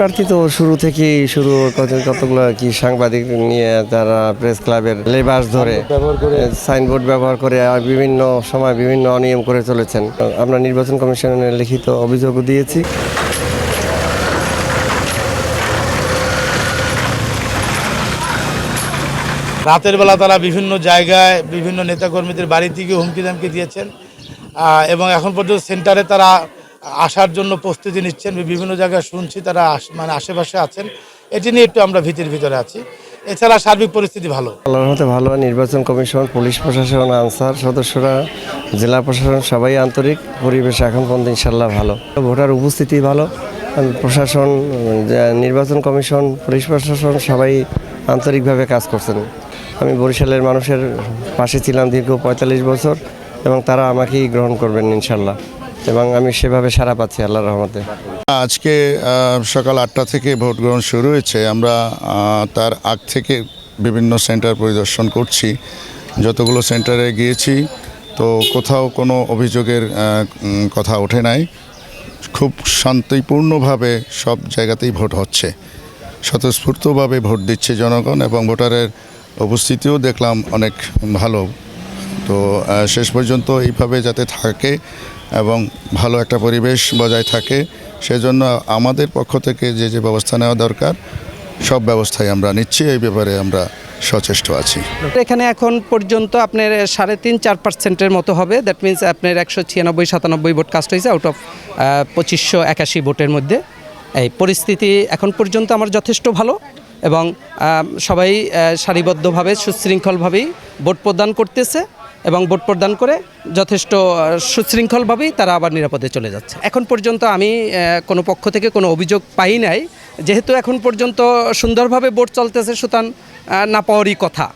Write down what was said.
প্রার্থী তো শুরু থেকেই কতগুলো কি সাংবাদিক নিয়ে তারা প্রেস ক্লাবের লেবাস ধরে সাইনবোর্ড ব্যবহার করে আর বিভিন্ন সময় বিভিন্ন অনিয়ম করে চলেছেন। আমরা নির্বাচন কমিশনের লিখিত অভিযোগও দিয়েছি। রাতের বেলা তারা বিভিন্ন জায়গায় বিভিন্ন নেতাকর্মীদের বাড়ি থেকে হুমকি ধামকি দিয়েছেন এবং এখন পর্যন্ত সেন্টারে তারা আসার জন্য প্রস্তুতি নিচ্ছেন। বিভিন্ন জায়গায় শুনছি তারা আশেপাশে আছেন। এটি নিয়ে একটু আমরা ভীতির ভিতরে আছি। এছাড়া সার্বিক পরিস্থিতি ভালো। আল্লাহর রহমতে ভালো। নির্বাচন কমিশন, পুলিশ প্রশাসন, আনসার সদস্যরা, জেলা প্রশাসন সবাই আন্তরিক। পরিবেশ এখন পর্যন্ত ইনশাল্লাহ ভালো। ভোটার উপস্থিতি ভালো। প্রশাসন, নির্বাচন কমিশন, পুলিশ প্রশাসন সবাই আন্তরিকভাবে কাজ করছেন। আমি বরিশালের মানুষের পাশে ছিলাম দীর্ঘ ৪৫ বছর এবং তারা আমাকেই গ্রহণ করবেন ইনশাল্লাহ, এবং আমি সেভাবে সাড়া পাচ্ছি আল্লাহর রহমতে। আজকে সকাল ৮টা থেকে ভোট গ্রহণ শুরু হয়েছে। আমরা তার আগ থেকে বিভিন্ন সেন্টার পরিদর্শন করছি। যতগুলো সেন্টারে গিয়েছি তো কোথাও কোনো অভিযোগের কথা ওঠে নাই। খুব শান্তিপূর্ণভাবে সব জায়গাতেই ভোট হচ্ছে, স্বতঃস্ফূর্তভাবে ভোট দিচ্ছে জনগণ এবং ভোটারের উপস্থিতিও দেখলাম অনেক ভালো। তো শেষ পর্যন্ত এইভাবে যাতে থাকে এবং ভালো একটা পরিবেশ বজায় থাকে, সেজন্য আমাদের পক্ষ থেকে যে ব্যবস্থা নেওয়া দরকার সব ব্যবস্থাই আমরা নিচ্ছি। এই ব্যাপারে আমরা সচেষ্ট আছি। এখানে এখন পর্যন্ত আপনার 3.5-4% মতো হবে। দ্যাট মিনস আপনার 196-97 ভোট কাস্ট হয়েছে আউট অফ 2581 ভোটের মধ্যে। এই পরিস্থিতি এখন পর্যন্ত আমার যথেষ্ট ভালো এবং সবাই সারিবদ্ধভাবে সুশৃঙ্খলভাবেই ভোট প্রদান করতেছে এবং ভোট প্রদান করে যথেষ্ট সুশৃঙ্খলভাবেই তারা আবার নিরাপদে চলে যাচ্ছে। এখন পর্যন্ত আমি কোনো পক্ষ থেকে কোনো অভিযোগ পাই নাই। যেহেতু এখন পর্যন্ত সুন্দরভাবে ভোট চলতেছে, সুতরাং না পাওয়ারই কথা।